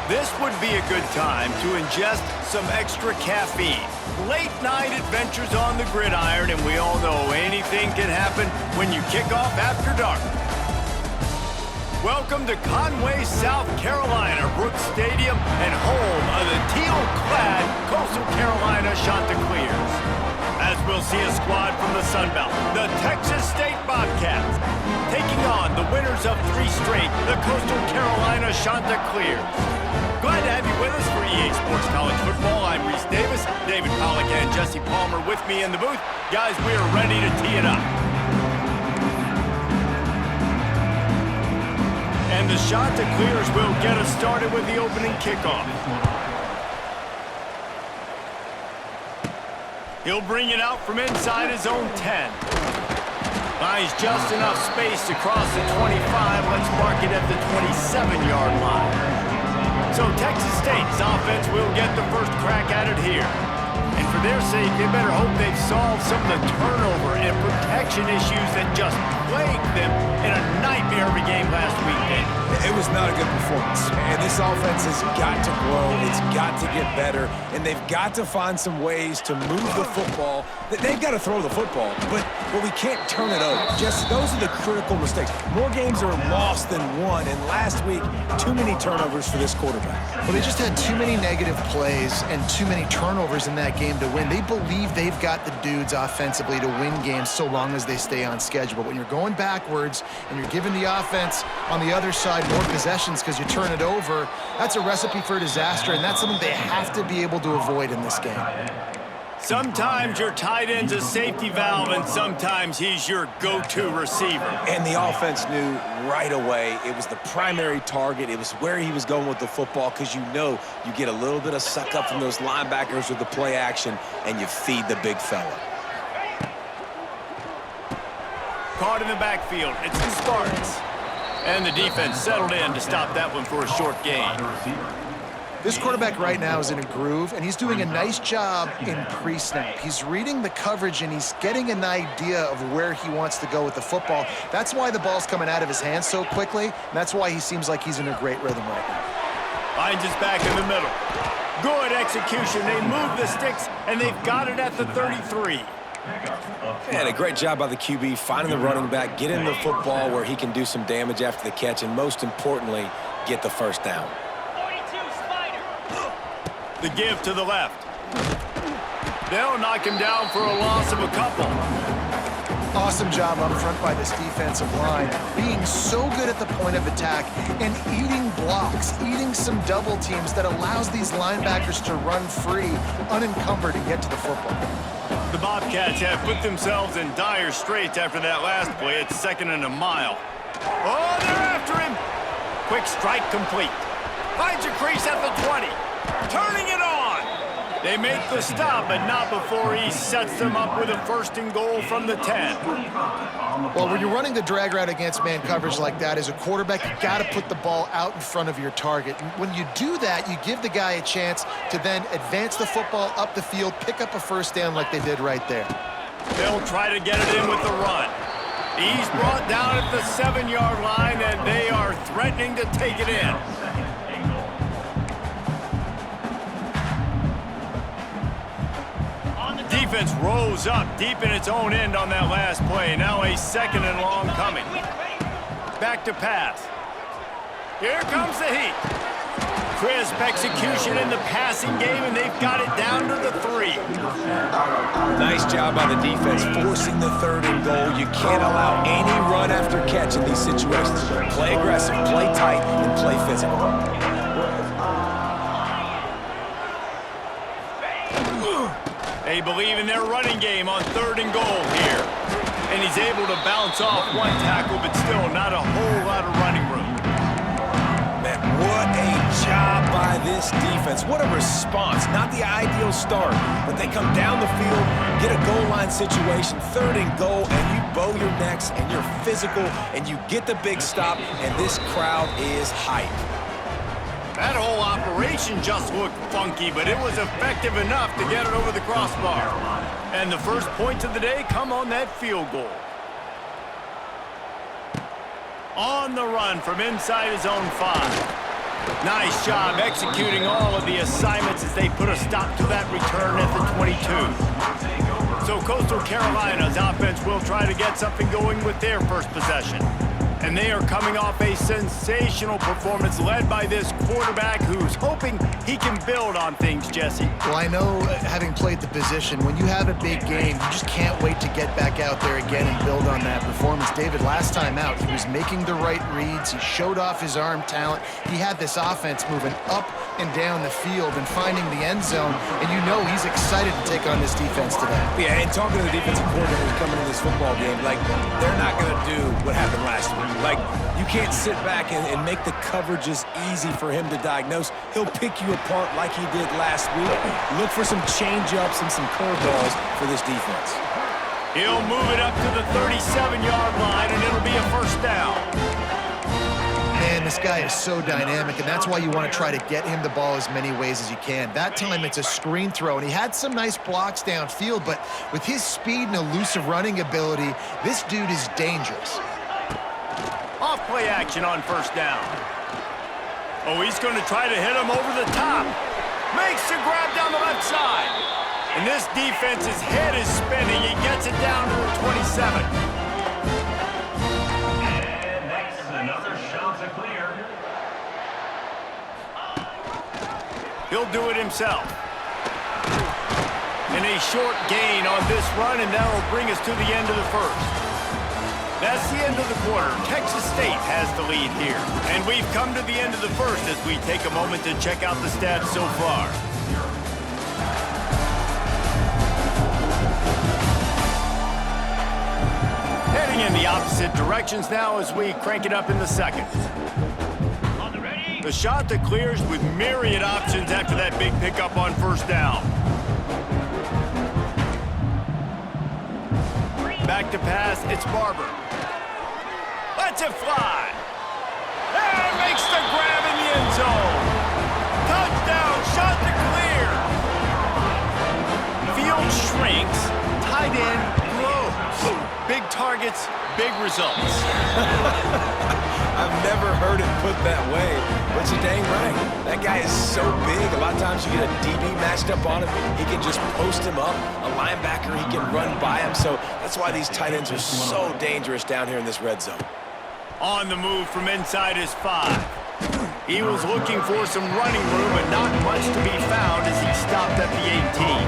This would be a good time to ingest some extra caffeine. Late night adventures on the gridiron, and we all know anything can happen when you kick off after dark. Welcome to Conway, South Carolina, Brooks Stadium, and home of the teal-clad Coastal Carolina Chanticleers. As we'll see a squad from the Sun Belt, the Texas State Bobcats, taking on the winners of 3 straight, the Coastal Carolina Chanticleers. Glad to have you with us for EA Sports College Football. I'm Reese Davis, David Pollack and Jesse Palmer with me in the booth. Guys, we are ready to tee it up. And the Chanticleers will get us started with the opening kickoff. He'll bring it out from inside his own 10. Finds just enough space to cross the 25. Let's mark it at the 27-yard line. So Texas State's offense will get the first crack at it here. And for their sake, they better hope they've solved some of the turnover and protection issues that just plagued them in a nightmare of a game last weekend. It was not a good performance, and this offense has got to grow, it's got to get better, and they've got to find some ways to move the football. They've got to throw the football, but we can't turn it over. Just those are the critical mistakes. More games are lost than won, and last week, too many turnovers for this quarterback. Well, they just had too many negative plays and too many turnovers in that game to win. They believe they've got the dudes offensively to win games so long as they stay on schedule. But when you're going backwards and you're giving the offense on the other side more possessions because you turn it over, that's a recipe for disaster, and that's something they have to be able to avoid in this game. Sometimes your tight end's a safety valve, and sometimes he's your go-to receiver. And the offense knew right away it was the primary target. It was where he was going with the football, because you know you get a little bit of suck up from those linebackers with the play action, and you feed the big fella. Caught in the backfield. It's the Spartans. And the defense settled in to stop that one for a short gain. This quarterback right now is in a groove, and he's doing a nice job in pre-snap. He's reading the coverage, and he's getting an idea of where he wants to go with the football. That's why the ball's coming out of his hands so quickly, and that's why he seems like he's in a great rhythm right now. Finds his back in the middle. Good execution. They move the sticks, and they've got it at the 33. And a great job by the QB, finding the running back, getting the football where he can do some damage after the catch, and most importantly, get the first down. The give to the left. They'll knock him down for a loss of a couple. Awesome job up front by this defensive line, being so good at the point of attack and eating blocks, eating some double teams that allows these linebackers to run free, unencumbered, and get to the football. The Bobcats have put themselves in dire straits after that last play. It's 2nd and a mile. Oh, they're after him. Quick strike complete. Finds a crease at the 20. Turning it on. They make the stop, but not before he sets them up with a 1st and goal from the 10. Well, when you're running the drag route against man coverage like that, as a quarterback, you got to put the ball out in front of your target. And when you do that, you give the guy a chance to then advance the football up the field, pick up a 1st down like they did right there. They'll try to get it in with the run. He's brought down at the 7-yard line, and they are threatening to take it in. Defense rose up deep in its own end on that last play. Now a 2nd and long coming. Back to pass. Here comes the heat. Crisp execution in the passing game, and they've got it down to the 3. Nice job by the defense, forcing the 3rd and goal. You can't allow any run after catch in these situations. Play aggressive, play tight, and play physical. They believe in their running game on 3rd and goal here. And he's able to bounce off one tackle, but still not a whole lot of running room. Man, what a job by this defense. What a response. Not the ideal start, but they come down the field, get a goal line situation, 3rd and goal, and you bow your necks, and you're physical, and you get the big stop, and this crowd is hype. That whole operation just looked funky, but it was effective enough to get it over the crossbar. And the first points of the day come on that field goal. On the run from inside his own 5. Nice job executing all of the assignments as they put a stop to that return at the 22. So Coastal Carolina's offense will try to get something going with their first possession. And they are coming off a sensational performance led by this quarterback who's hoping he can build on things, Jesse. Well, I know, having played the position, when you have a big game, you just can't wait to get back out there again and build on that performance. David, last time out, he was making the right reads. He showed off his arm talent. He had this offense moving up and down the field and finding the end zone, and you know he's excited to take on this defense today. Yeah, and talking to the defensive coordinator coming into this football game, like, they're not going to do what happened last week. Like, you can't sit back and make the coverages easy for him to diagnose. He'll pick you apart like he did last week. Look for some change-ups and some curveballs for this defense. He'll move it up to the 37-yard line, and it'll be a first down. Man, this guy is so dynamic, and that's why you want to try to get him the ball as many ways as you can. That time, it's a screen throw, and he had some nice blocks downfield, but with his speed and elusive running ability, this dude is dangerous. Off play action on first down. Oh, he's going to try to hit him over the top. Makes the grab down the left side. And this defense's head is spinning. He gets it down to the 27. And next, another shot to clear. He'll do it himself. And a short gain on this run, and that'll bring us to the end of the first. That's the end of the quarter. Texas State has the lead here. And we've come to the end of the first as we take a moment to check out the stats so far. Heading in the opposite directions now as we crank it up in the second. The shot that clears with myriad options after that big pickup on first down. Back to pass, it's Barber. Lets it fly. And makes the grab in the end zone. Touchdown, shot to clear. Field shrinks, tight end grows. Big targets, big results. I've never heard it put that way, but you're dang right. That guy is so big. A lot of times you get a DB matched up on him. He can just post him up. A linebacker, he can run by him. So that's why these tight ends are so dangerous down here in this red zone. On the move from inside his 5. He was looking for some running room, but not much to be found as he stopped at the 18.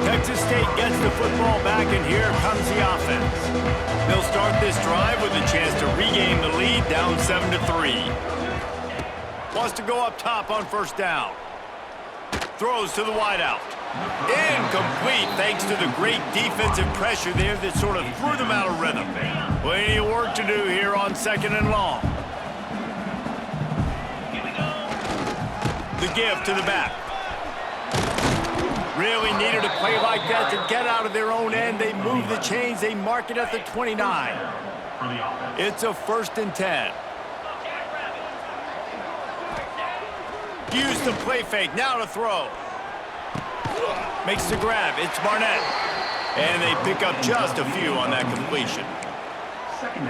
Texas State gets the football back, and here comes the offense. They'll start this drive with a chance to regain the lead, down 7-3. Wants to go up top on first down. Throws to the wideout. Incomplete thanks to the great defensive pressure there that sort of threw them out of rhythm. Plenty of work to do here on second and long. The give to the back. Really needed a play like that to get out of their own end. They move the chains. They mark it at the 29. It's a 1st and 10. Use the play fake. Now to throw. Makes the grab. It's Barnett. And they pick up just a few on that completion.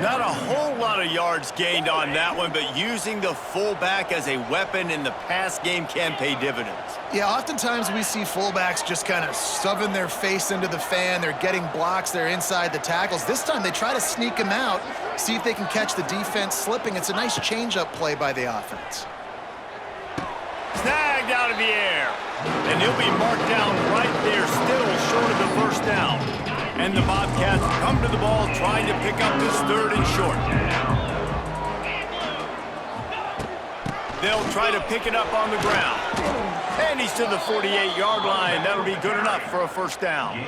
Not a whole lot of yards gained on that one, but using the fullback as a weapon in the pass game can pay dividends. Yeah, oftentimes we see fullbacks just kind of shoving their face into the fan. They're getting blocks. They're inside the tackles. This time they try to sneak him out, see if they can catch the defense slipping. It's a nice change-up play by the offense. Snagged out of the air. And he'll be marked down right there, still short of the first down. And the Bobcats come to the ball trying to pick up this 3rd and short. They'll try to pick it up on the ground. And he's to the 48-yard line. That'll be good enough for a first down.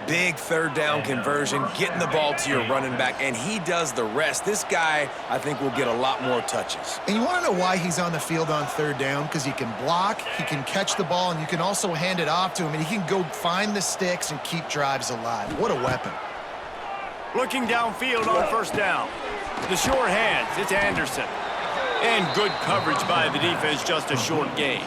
Big 3rd down conversion, getting the ball to your running back, and he does the rest. This guy, I think, will get a lot more touches. And you want to know why he's on the field on 3rd down? Because he can block, he can catch the ball, and you can also hand it off to him, and he can go find the sticks and keep drives alive. What a weapon. Looking downfield on first down. The short hands, it's Anderson. And good coverage by the defense, just a short gain.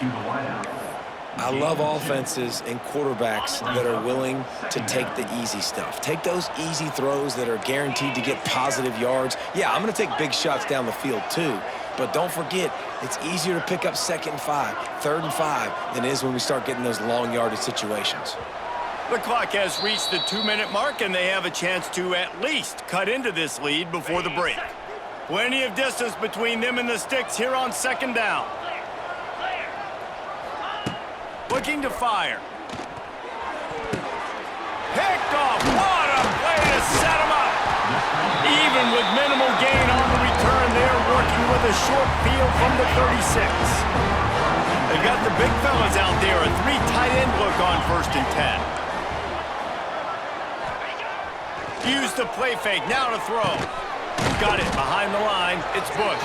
I love offenses and quarterbacks that are willing to take the easy stuff. Take those easy throws that are guaranteed to get positive yards. Yeah, I'm going to take big shots down the field too, But don't forget, it's easier to pick up 2nd and 5, 3rd and 5 than it is when we start getting those long yardage situations. The clock has reached the 2-minute mark, and they have a chance to at least cut into this lead before the break. Plenty of distance between them and the sticks here on 2nd down. Looking to fire. Picked off. What a play to set him up. Even with minimal gain on the return, they're working with a short field from the 36. They've got the big fellas out there. A 3 tight end look on 1st and 10. Use the play fake. Now to throw. Got it behind the line. It's Bush.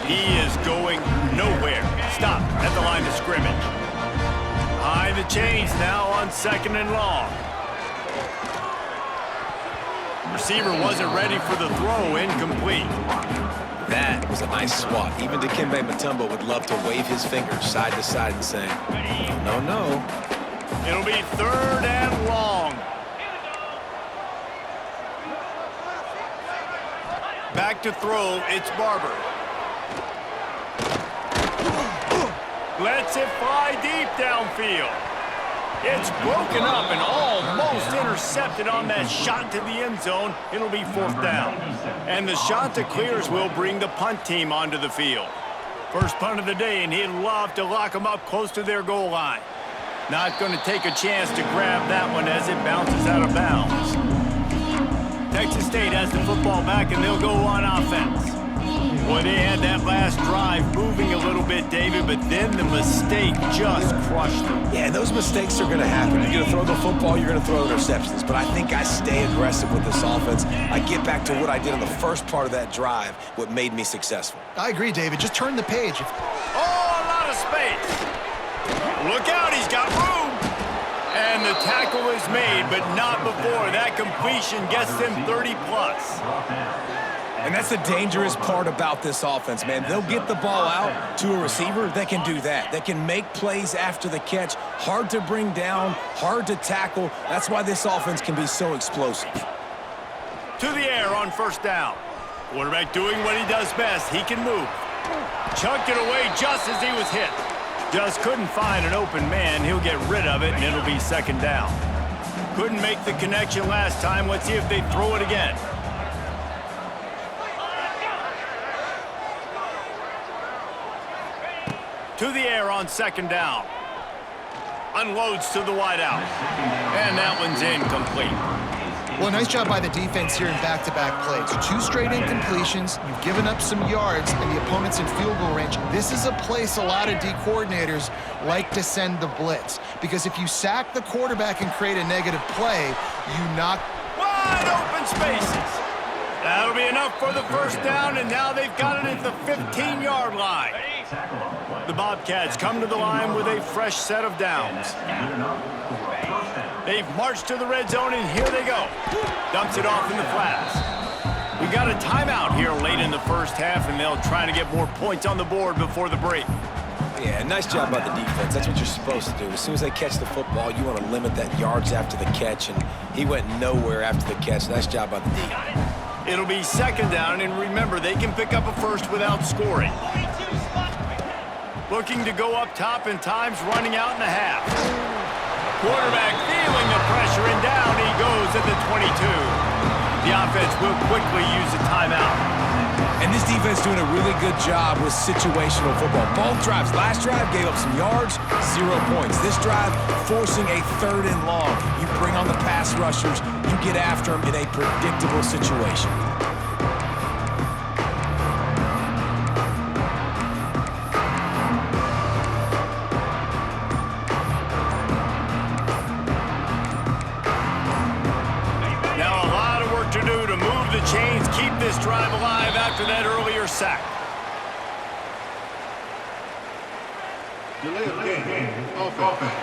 He is going nowhere. Stop at the line of scrimmage. Behind the chains now on 2nd and long. Receiver wasn't ready for the throw. Incomplete. That was a nice swat. Even Dikembe Mutombo would love to wave his fingers side to side and say, no, no. It'll be 3rd and long. Back to throw, it's Barber. Lets it fly deep downfield. It's broken up and almost intercepted on that shot to the end zone. It'll be 4th down. And the Chanticleers will bring the punt team onto the field. First punt of the day, and he'd love to lock them up close to their goal line. Not going to take a chance to grab that one as it bounces out of bounds. Texas State has the football back, and they'll go on offense. Boy, they had that last drive moving a little bit, David, but then the mistake just crushed them. Yeah, those mistakes are going to happen. You're going to throw the football, you're going to throw interceptions. But I think I stay aggressive with this offense. I get back to what I did on the first part of that drive, what made me successful. I agree, David. Just turn the page. Oh, a lot of space. Look out, he's got room. And the tackle is made, but not before. That completion gets them 30-plus. And that's the dangerous part about this offense, man. They'll get the ball out to a receiver that can do that. That can make plays after the catch. Hard to bring down, hard to tackle. That's why this offense can be so explosive. To the air on 1st down. Quarterback doing what he does best. He can move. Chucked it away just as he was hit. Just couldn't find an open man. He'll get rid of it, and it'll be 2nd down. Couldn't make the connection last time. Let's see if they throw it again. To the air on 2nd down. Unloads to the wideout. And that one's incomplete. Well, nice job by the defense here in back-to-back plays. 2 straight incompletions. You've given up some yards, and the opponent's in field goal range. This is a place a lot of D coordinators like to send the blitz. Because if you sack the quarterback and create a negative play, you knock wide open spaces. That'll be enough for the 1st down, and now they've got it at the 15-yard line. The Bobcats come to the line with a fresh set of downs. They've marched to the red zone, and here they go. Dumps it off in the flats. We got a timeout here late in the 1st half, and they'll try to get more points on the board before the break. Yeah, nice job by the defense. That's what you're supposed to do. As soon as they catch the football, you want to limit that yards after the catch, and he went nowhere after the catch. Nice job by the D. It'll be 2nd down, and remember, they can pick up a first without scoring. Looking to go up top, and time's running out in a half. Quarterback feeling the pressure, and down he goes at the 22. The offense will quickly use a timeout. And this defense doing a really good job with situational football. Both drives. Last drive gave up some yards, 0 points. This drive forcing a 3rd and long. You bring on the pass rushers, you get after them in a predictable situation. Chains keep this drive alive after that earlier sack. Delay of game. Offense.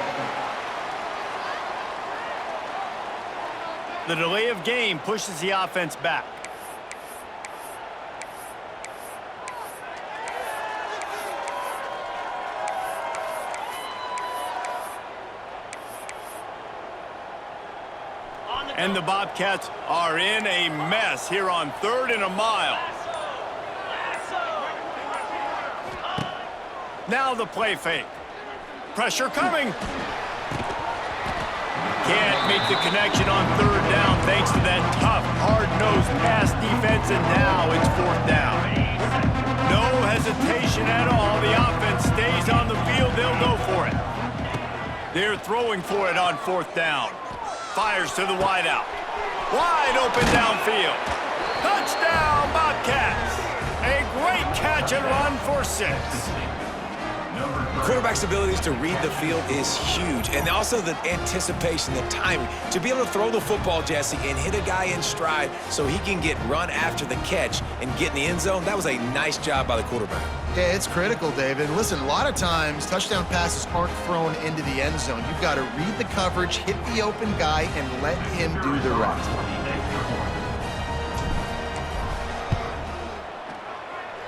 The delay of game pushes the offense back. And the Bobcats are in a mess here on 3rd and a mile. Now the play fake. Pressure coming. Can't make the connection on third down thanks to that tough, hard-nosed pass defense, and now it's fourth down. No hesitation at all. The offense stays on the field. They'll go for it. They're throwing for it on fourth down. Fires to the wideout. Wide open downfield. Touchdown, Bobcats. A great catch and run for 6. Quarterback's abilities to read the field is huge, and also the anticipation, the timing. To be able to throw the football, Jesse, and hit a guy in stride so he can get run after the catch and get in the end zone, that was a nice job by the quarterback. Yeah, it's critical, David. Listen, a lot of times touchdown passes aren't thrown into the end zone. You've got to read the coverage, hit the open guy, and let him do the rest.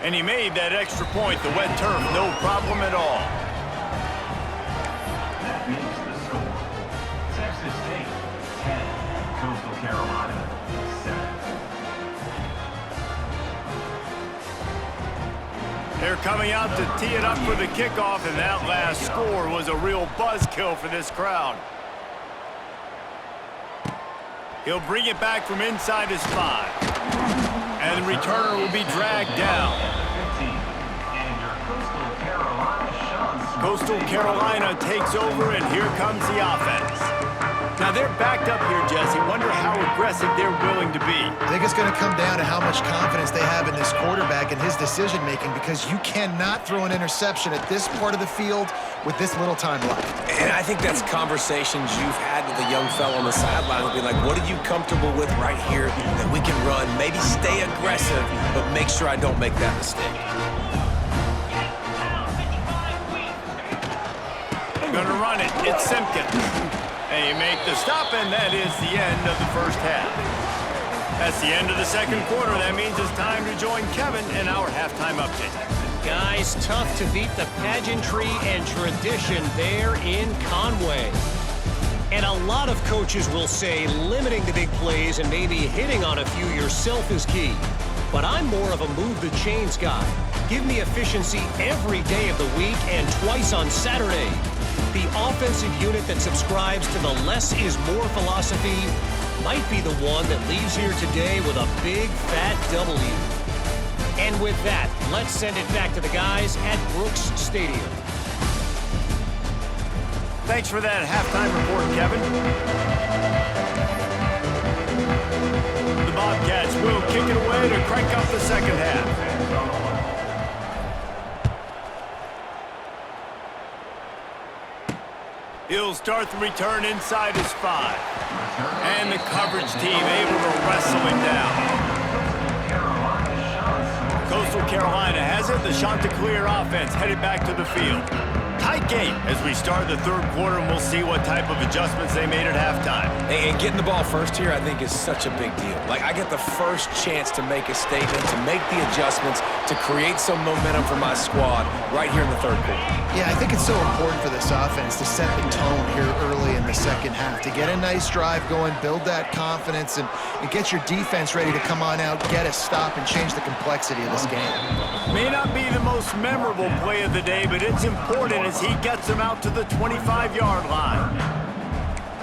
And he made that extra point. The wet turf, no problem at all. That makes the score. Texas State, 10. Coastal Carolina, 7. They're coming out to tee it up for the kickoff, and that last score was a real buzzkill for this crowd. He'll bring it back from inside his 5. And the returner will be dragged down. Coastal Carolina takes over, and here comes the offense. Now they're backed up here, Jesse. Wonder how aggressive they're willing to be. I think it's going to come down to how much confidence they have in this quarterback and his decision-making, because you cannot throw an interception at this part of the field with this little time left. And I think that's conversations you've had with a young fellow on the sideline. Be like, what are you comfortable with right here that we can run? Maybe stay aggressive, but make sure I don't make that mistake. Gonna run it. It's Simpkins. They make the stop, and that is the end of the first half. That's the end of the second quarter. That means it's time to join Kevin in our halftime update. Guys, tough to beat the pageantry and tradition there in Conway. And a lot of coaches will say limiting the big plays and maybe hitting on a few yourself is key. But I'm more of a move the chains guy. Give me efficiency every day of the week and twice on Saturday. The offensive unit that subscribes to the less is more philosophy might be the one that leaves here today with a big fat W. And with that, let's send it back to the guys at Brooks Stadium. Thanks for that halftime report, Kevin. The Bobcats will kick it away to crank up the second half. He'll start the return inside his 5. And the coverage team able to wrestle him down. Coastal Carolina has it. The Chanticleer offense headed back to the field. Tight game as we start the third quarter, and we'll see what type of adjustments they made at halftime. And getting the ball first here, I think, is such a big deal. Like, I get the first chance to make a statement, to make the adjustments, to create some momentum for my squad right here in the third quarter. Yeah, I think it's so important for this offense to set the tone here early in the second half, to get a nice drive going, build that confidence, and get your defense ready to come on out, get a stop, and change the complexity of this game. May not be the most memorable play of the day, but it's important as he gets them out to the 25-yard line.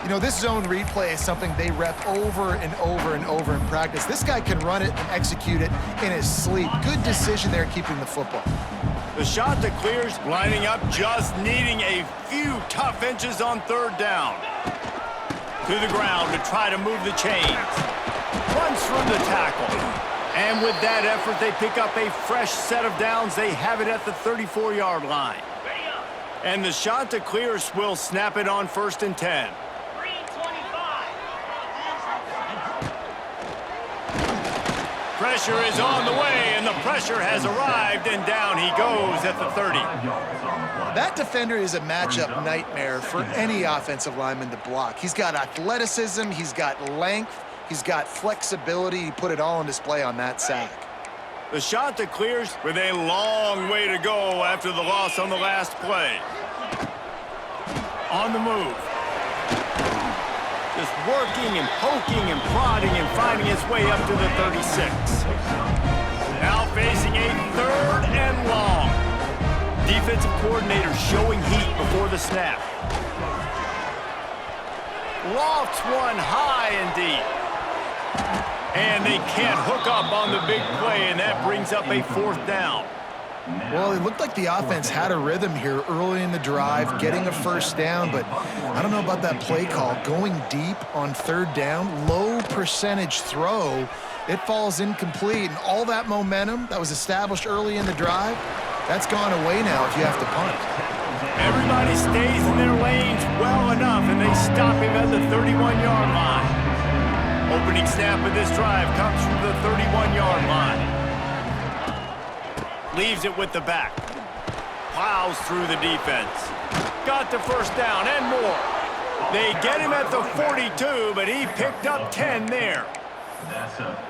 You know, this zone replay is something they rep over and over and over in practice. This guy can run it and execute it in his sleep. Good decision there keeping the football. The Chanticleers lining up, just needing a few tough inches on third down. To the ground to try to move the chains. Runs through the tackle. And with that effort, they pick up a fresh set of downs. They have it at the 34-yard line. And the Chanticleers will snap it on 1st and 10. Pressure is on the way, and the pressure has arrived, and down he goes at the 30. That defender is a matchup nightmare for any offensive lineman to block. He's got athleticism, he's got length, he's got flexibility. He put it all on display on that sack. The Chanticleers with a long way to go after the loss on the last play. On the move. Just working and poking and prodding and finding his way up to the 36. Now facing a 3rd and long. defensive coordinator showing heat before the snap. Lofts one high and deep. And they can't hook up on the big play, and that brings up a 4th down. Well, it looked like the offense had a rhythm here early in the drive, getting a 1st down, but I don't know about that play call. Going deep on 3rd down, low percentage throw, it falls incomplete, and all that momentum that was established early in the drive, that's gone away now if you have to punt. Everybody stays in their lanes well enough, and they stop him at the 31-yard line. Opening snap of this drive comes from the 31-yard line. Leaves it with the back. Plows through the defense. Got the 1st down and more. They get him at the 42, but he picked up 10 there.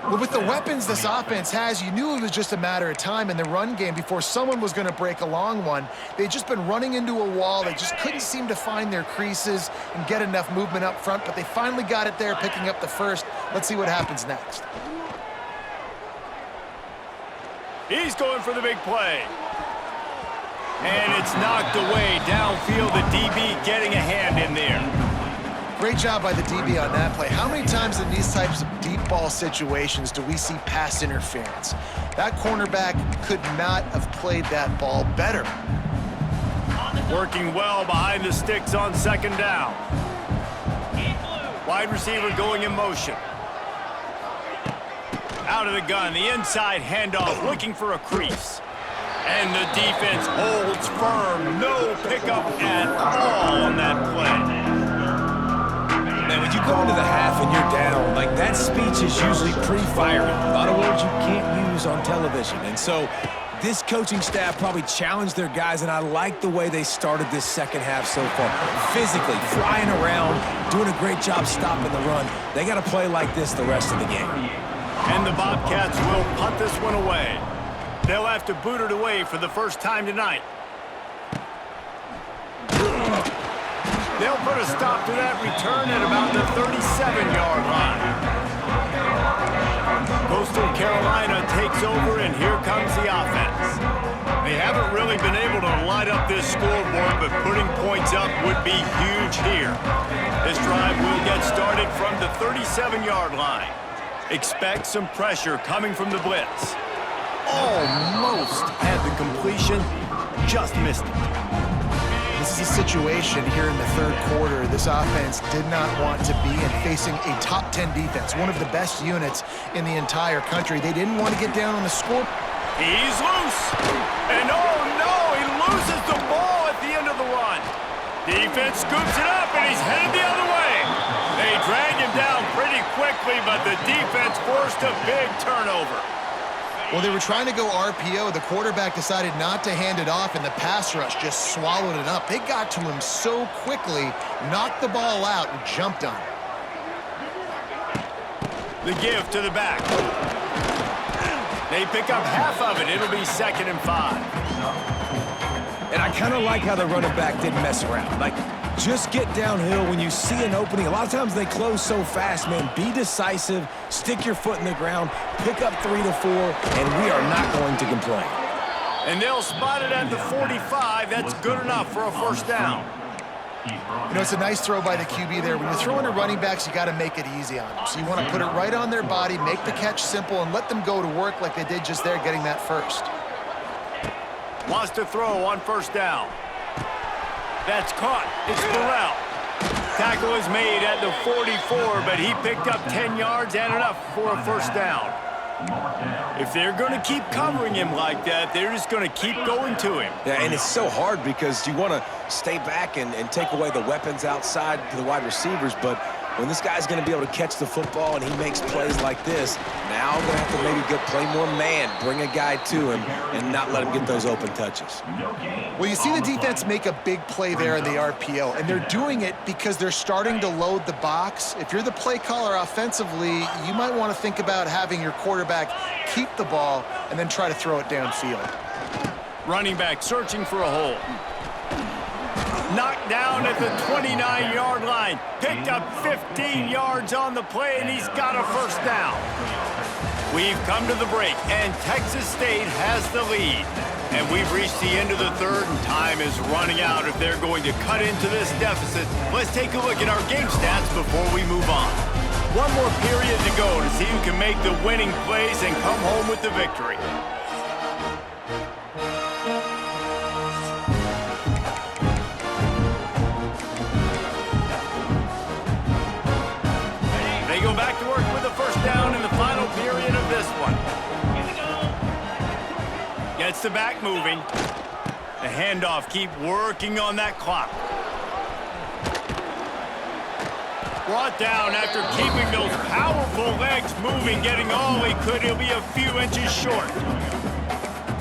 Well, with the weapons this offense has, you knew it was just a matter of time in the run game before someone was going to break a long one. They'd just been running into a wall. They just couldn't seem to find their creases and get enough movement up front, but they finally got it there, picking up the 1st. Let's see what happens next. He's going for the big play. And it's knocked away downfield. The DB getting a hand in there. Great job by the DB on that play. How many times in these types of deep ball situations do we see pass interference? That cornerback could not have played that ball better. Working well behind the sticks on 2nd down. Wide receiver going in motion. Out of the gun, the inside handoff, looking for a crease. And the defense holds firm. No pickup at all on that play. Man, when you go into the half and you're down, like that speech is usually pretty fiery. A lot of words you can't use on television. And so this coaching staff probably challenged their guys, and I like the way they started this 2nd half so far. Physically, flying around, doing a great job stopping the run. They got to play like this the rest of the game. And the Bobcats will punt this one away. They'll have to boot it away for the 1st time tonight. They'll put a stop to that return at about the 37-yard line. Coastal Carolina takes over, and here comes the offense. They haven't really been able to light up this scoreboard, but putting points up would be huge here. This drive will get started from the 37-yard line. Expect some pressure coming from the blitz. Almost had the completion, just missed it. This is a situation here in the 3rd quarter this offense did not want to be in, facing a top 10 defense, one of the best units in the entire country. They didn't want to get down on the score. He's loose. And oh no, he loses the ball at the end of the run. Defense scoops it up, and he's headed the other way. They drag him down pretty quickly, but the defense forced a big turnover. Well, they were trying to go RPO. The quarterback decided not to hand it off, and the pass rush just swallowed it up. They got to him so quickly, knocked the ball out, and jumped on it. The give to the back. They pick up half of it. It'll be 2nd and 5. And I kind of like how the running back didn't mess around. Like, just get downhill when you see an opening. A lot of times they close so fast, man. Be decisive, stick your foot in the ground, pick up 3 to 4, and we are not going to complain. And they'll spot it at the 45. That's good enough for a 1st down. You know, it's a nice throw by the QB there. When you're throwing to running backs, you got to make it easy on them. So you want to put it right on their body, make the catch simple, and let them go to work like they did just there, getting that 1st. Wants to throw on 1st down. That's caught. It's Burrell. Tackle is made at the 44, but he picked up 10 yards and enough for a 1st down. If they're going to keep covering him like that, they're just going to keep going to him. Yeah, and it's so hard because you want to stay back and take away the weapons outside to the wide receivers, but when this guy's going to be able to catch the football and he makes plays like this, now they're going to have to maybe play more man, bring a guy to him, and not let him get those open touches. Well, you see the defense make a big play there in the RPO, and they're doing it because they're starting to load the box. If you're the play caller offensively, you might want to think about having your quarterback keep the ball and then try to throw it downfield. Running back searching for a hole. Knocked down at the 29-yard line. Picked up 15 yards on the play, and he's got a 1st down. We've come to the break, and Texas State has the lead. And we've reached the end of the third, and time is running out if they're going to cut into this deficit. Let's take a look at our game stats before we move on. One more period to go to see who can make the winning plays and come home with the victory. They go back to work with a first down in the final period of this one. Gets the back moving. The handoff, keep working on that clock. Brought down after keeping those powerful legs moving, getting all he could. He'll be a few inches short.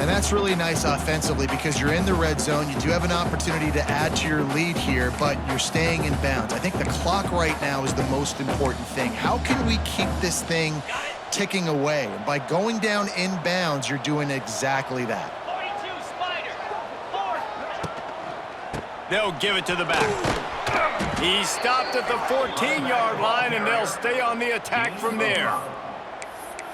And that's really nice offensively because you're in the red zone. You do have an opportunity to add to your lead here, but you're staying in bounds. I think the clock right now is the most important thing. How can we keep this thing ticking away? And by going down in bounds, you're doing exactly that. 42 Spider. 4. They'll give it to the back. He stopped at the 14-yard line, and they'll stay on the attack from there.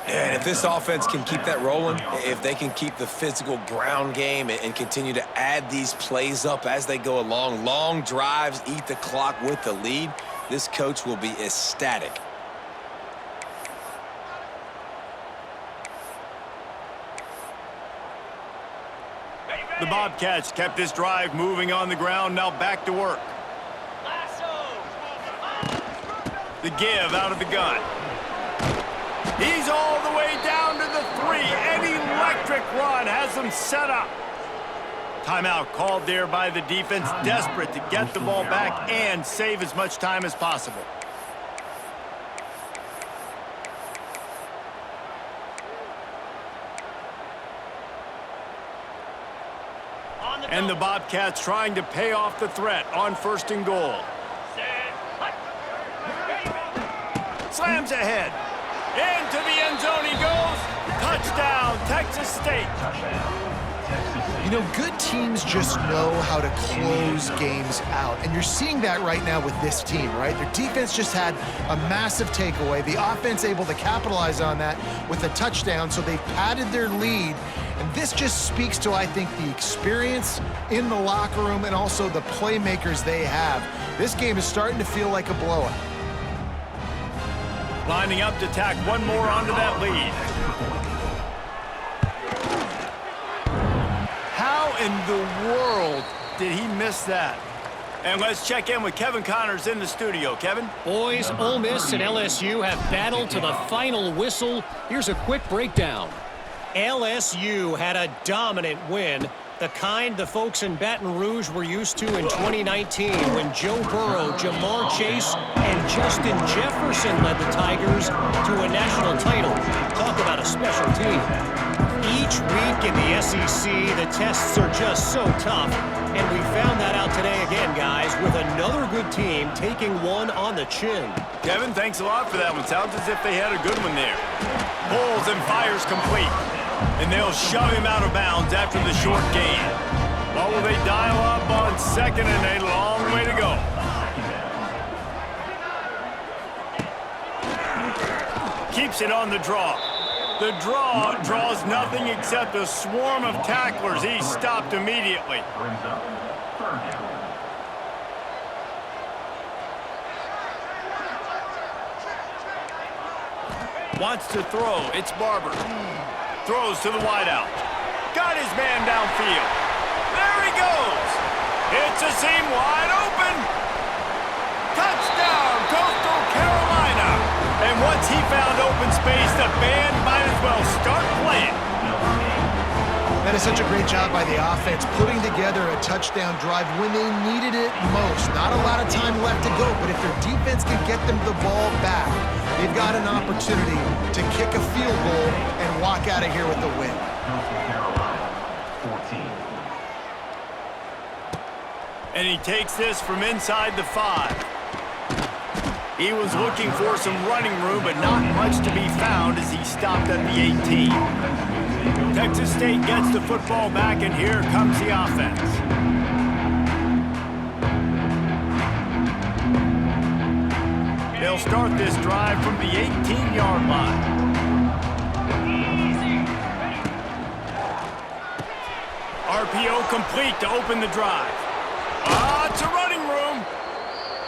And if this offense can keep that rolling, if they can keep the physical ground game and continue to add these plays up as they go along, long drives, eat the clock with the lead, this coach will be ecstatic. The Bobcats kept this drive moving on the ground, now back to work. The give out of the gun. He's all the way down to the 3. An electric run has them set up. Timeout called there by the defense, desperate to get the ball back and save as much time as possible. And the Bobcats trying to pay off the threat on 1st and goal. Slams ahead. Into the end zone he goes. Touchdown, Texas State. You know, good teams just know how to close games out. And you're seeing that right now with this team, right? Their defense just had a massive takeaway. The offense able to capitalize on that with a touchdown, so they've padded their lead. And this just speaks to, I think, the experience in the locker room and also the playmakers they have. This game is starting to feel like a blowout. Lining up to tack one more onto that lead. How in the world did he miss that? And let's check in with Kevin Connors in the studio. Kevin? Boys, Ole Miss and LSU have battled to the final whistle. Here's a quick breakdown. LSU had a dominant win, the kind the folks in Baton Rouge were used to in 2019 when Joe Burrow, Jamar Chase, and Justin Jefferson led the Tigers to a national title. Talk about a special team. Each week in the SEC, the tests are just so tough, and we found that out today again, guys, with another good team taking one on the chin. Kevin, thanks a lot for that one. Sounds as if they had a good one there. Pulls and fires complete. And they'll shove him out of bounds after the short gain. What will they dial up on 2nd and a long way to go? Keeps it on the draw. The draw draws nothing except a swarm of tacklers. He's stopped immediately. Brings up 3rd down. Wants to throw. It's Barber. Throws to the wideout. Got his man downfield. There he goes. It's a seam wide open. Touchdown, Coastal Carolina. And once he found open space, the band might as well start playing. That is such a great job by the offense, putting together a touchdown drive when they needed it most. Not a lot of time left to go, but if their defense can get them the ball back, they've got an opportunity to kick a field goal and walk out of here with the win. Coastal Carolina, 14. And he takes this from inside the 5. He was looking for some running room, but not much to be found as he stopped at the 18. Texas State gets the football back, and here comes the offense. They'll start this drive from the 18-yard line. RPO complete to open the drive. It's a running room.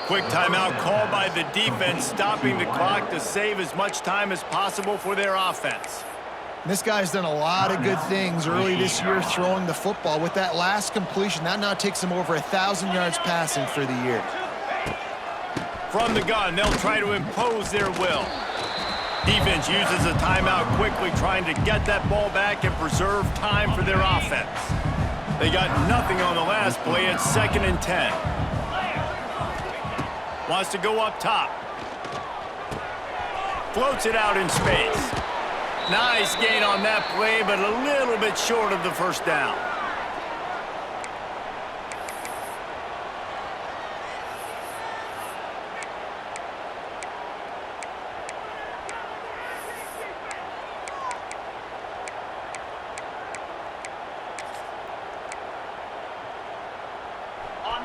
Quick timeout called by the defense, stopping the clock to save as much time as possible for their offense. This guy's done a lot of good things early this year throwing the football. With that last completion, that now takes him over 1,000 yards passing for the year. From the gun, they'll try to impose their will. Defense uses a timeout quickly, trying to get that ball back and preserve time for their offense. They got nothing on the last play. It's 2nd and 10. Wants to go up top. Floats it out in space. Nice gain on that play, but a little bit short of the first down.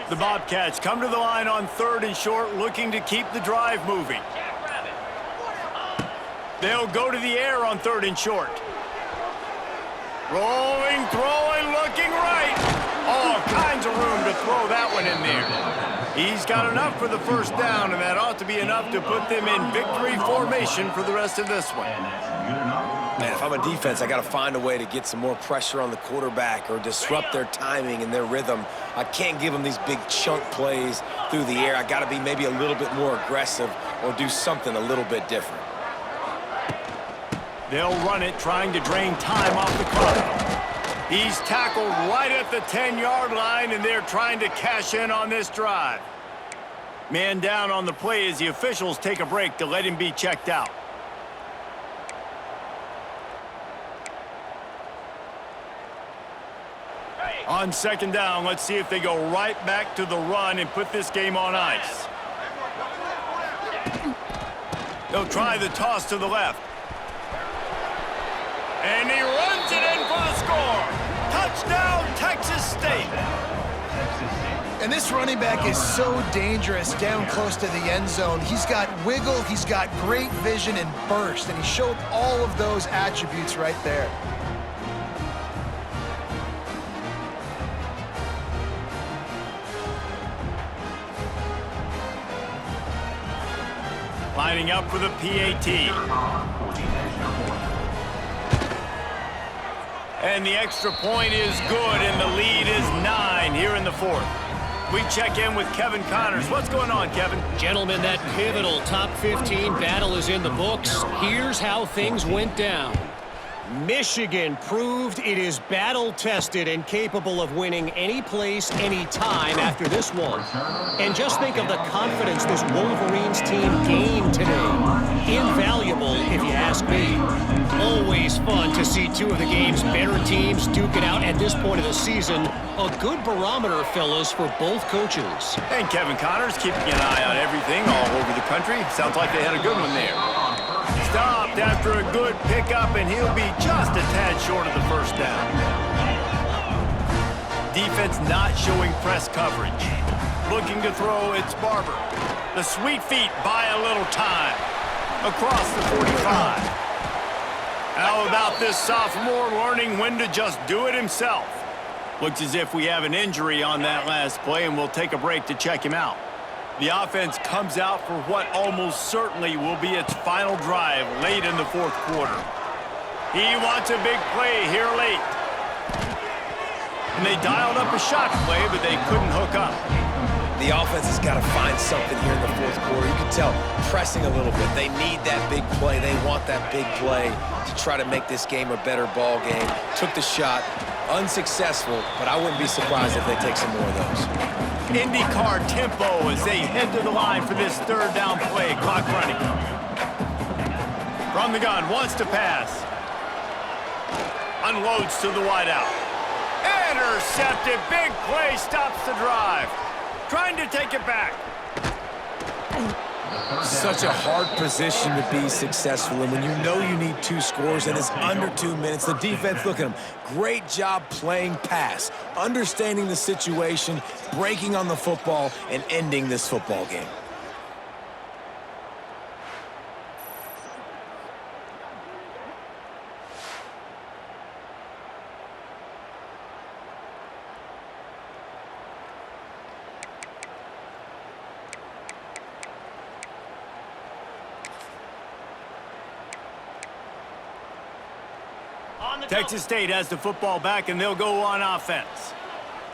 The Bobcats come to the line on 3rd and short, looking to keep the drive moving. They'll go to the air on 3rd and short. Rolling, throwing, looking right. All kinds of room to throw that one in there. He's got enough for the first down, and that ought to be enough to put them in victory formation for the rest of this one. Man, if I'm a defense, I got to find a way to get some more pressure on the quarterback or disrupt their timing and their rhythm. I can't give them these big chunk plays through the air. I got to be maybe a little bit more aggressive or do something a little bit different. They'll run it, trying to drain time off the clock. He's tackled right at the 10-yard line, and they're trying to cash in on this drive. Man down on the play as the officials take a break to let him be checked out. On 2nd down, let's see if they go right back to the run and put this game on ice. They'll try the toss to the left. And he runs it in for the score. Touchdown, Texas State. And this running back is so dangerous down close to the end zone. He's got wiggle, he's got great vision and burst, and he showed all of those attributes right there. Lining up for the PAT. And the extra point is good, and the lead is 9 here in the 4th. We check in with Kevin Connors. What's going on, Kevin? Gentlemen, that pivotal top 15 battle is in the books. Here's how things went down. Michigan proved it is battle-tested and capable of winning any place, any time after this one. And just think of the confidence this Wolverines team gained today. Invaluable, if you ask me. Always fun to see two of the game's better teams duke it out at this point of the season. A good barometer, fellas, for both coaches. And Kevin Connors keeping an eye on everything all over the country. Sounds like they had a good one there. Stopped after a good pickup, and he'll be just a tad short of the first down. Defense not showing press coverage. Looking to throw, it's Barber. The sweet feet buy a little time. Across the 45. How about this sophomore learning when to just do it himself? Looks as if we have an injury on that last play, and we'll take a break to check him out. The offense comes out for what almost certainly will be its final drive late in the 4th quarter. He wants a big play here late. And they dialed up a shot play, but they couldn't hook up. The offense has got to find something here in the 4th quarter. You can tell pressing a little bit. They need that big play. They want that big play to try to make this game a better ball game. Took the shot, unsuccessful, but I wouldn't be surprised if they take some more of those. IndyCar tempo as they head to the line for this 3rd down play. Clock running. From the gun, wants to pass. Unloads to the wideout. Intercepted. Big play, stops the drive. Trying to take it back. Such a hard position to be successful in when you know you need 2 scores and it's under 2 minutes. The defense, look at them. Great job playing pass, understanding the situation, breaking on the football, and ending this football game. Texas State has the football back, and they'll go on offense.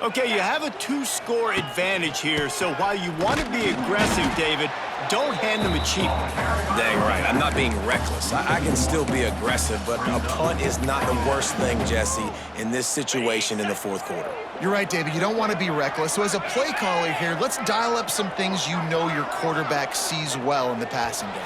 Okay, you have a 2-score advantage here, so while you want to be aggressive, David, don't hand them a cheap one. Dang right. I'm not being reckless. I can still be aggressive, but a punt is not the worst thing, Jesse, in this situation in the fourth quarter. You're right, David. You don't want to be reckless. So as a play caller here, let's dial up some things you know your quarterback sees well in the passing game.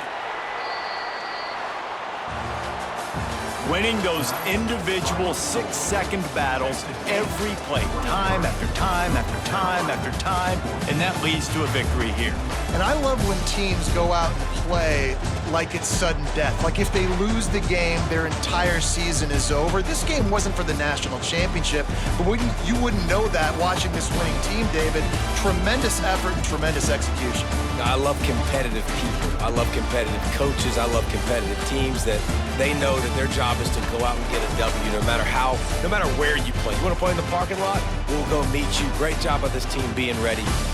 Winning those individual 6-second battles every play, time after time after time after time, and that leads to a victory here. And I love when teams go out and play like it's sudden death. Like if they lose the game, their entire season is over. This game wasn't for the national championship, but you wouldn't know that watching this winning team, David. Tremendous effort and tremendous execution. I love competitive people. I love competitive coaches. I love competitive teams that they know that their job is to go out and get a W no matter where you play. You want to play in the parking lot? We'll go meet you. Great job by this team being ready.